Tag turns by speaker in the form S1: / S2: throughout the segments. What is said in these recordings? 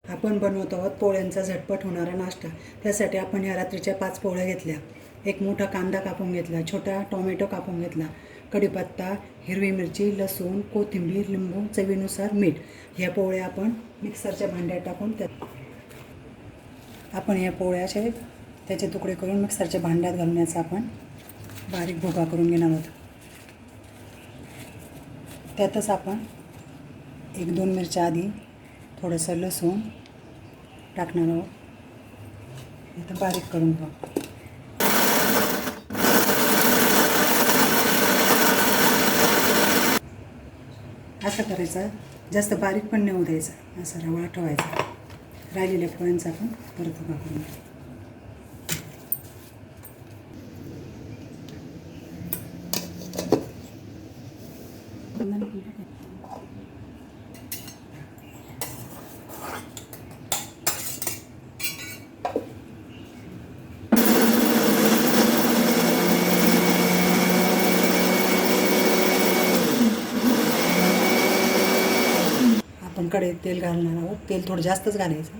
S1: आपण बनवत आहोत पोळ्यांचा झटपट होणारा नाश्ता। त्यासाठी आपण ह्या रात्रीच्या 5 पोळ्या घेतल्या, एक मोठा कांदा कापून घेतला, छोटा टोमॅटो कापून घेतला, कढीपत्ता, हिरवी मिरची, लसूण, कोथिंबीर, लिंबू, चवीनुसार मीठ। ह्या पोळ्या आपण मिक्सरच्या भांड्यात टाकून आपण ह्या पोळ्या असे त्याचे तुकडे करून मिक्सरच्या भांड्यात घालण्याचा आपण बारीक भुगा करून घेणार आहोत। त्यातच आपण 1-2 मिरच्या आधी थोडंसं लसूण टाकणार आहोत, इथं बारीक करून घेऊ। असं करायचं, जास्त बारीक पण नाही होऊ द्यायचं, असं रवाळा ठेवायचा। राहिलेल्या पोळ्यांचा आपण परत उभा करून घेऊ। आपण कढईत तेल घालणार आहोत, तेल थोडं जास्तच घालायचं।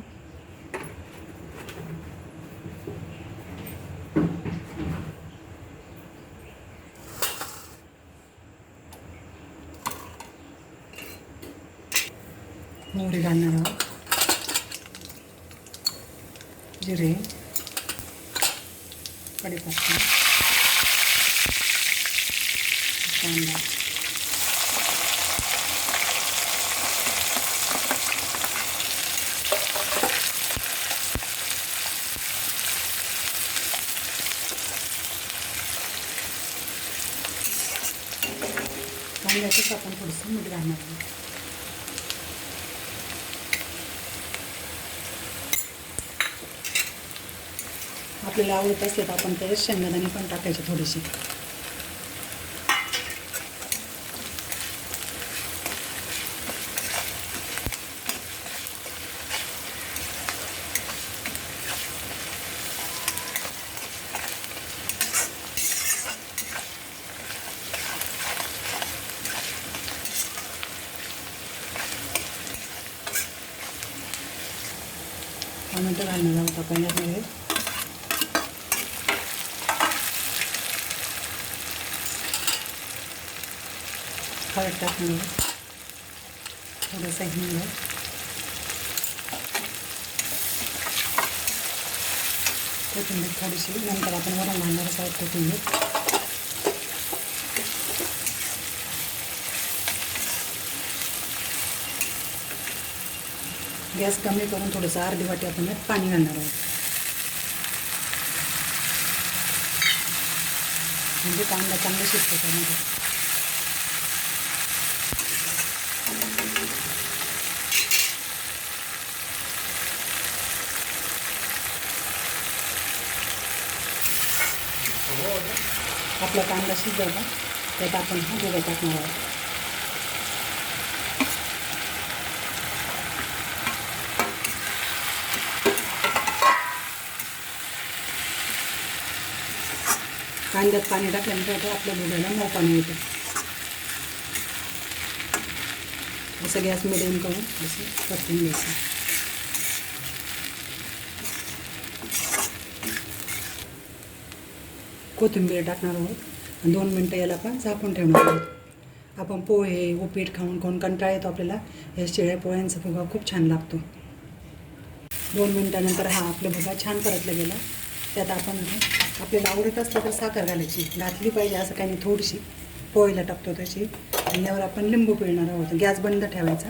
S1: मोहरी घालणार आहोत, जिरे, कढीपत्ता, कांदा, कांद्यातच आपण थोडंसं मीठ घालणार आहोत। आपल्याला आवडत असले तर आपण त्याच्यात शेंगदाणे पण टाकायचे थोडीशी। टोमॅटो घालणार आहोत आपण यामध्ये। हळद टाकणार आहोत, थोडंसं हिंग, कोथिंबीर थोडीशी, नंतर आपण वरून घालणारच आहोत कोथिंबीर। गॅस कमी करून थोडंसं अर्धी वाटी आपण यात पाणी घालणार आहोत, म्हणजे कांदा चांगला शिजतो त्यामध्ये। आपला कांदा शिजवला त्यात आपण हा भुगा टाकणार आहोत। कांद्यात पाणी टाकल्यानंतर आपल्या भुग्याला मऊ पाणी येतं। असं गॅस मिडियम करून असं परतून घ्यायचं। कोथिंबीर टाकणार आहोत, 2 मिनटं याला आपण झाकून ठेवणार आहोत। आपण पोहे उपीट खाऊन कंटाळा येतो आपल्याला, या शिळ्या पोळ्यांचा भुगा खूप छान लागतो। 2 मिनटानंतर हा आपला भुगा छान परतला गेला। त्यात आपण आपल्याला आवडत असलं तर साखर घातली पाहिजे, असं काही नाही, थोडीशी पोळीला टाकतो तशी। आणि यावर आपण लिंबू पिळणार आहोत। गॅस बंद ठेवायचा।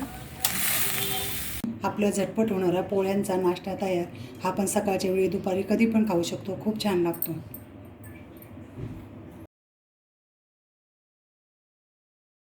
S1: आपला झटपट होणारा पोळ्यांचा नाश्ता तयार। आपण सकाळच्या वेळी दुपारी कधी पण खाऊ शकतो, खूप छान लागतो।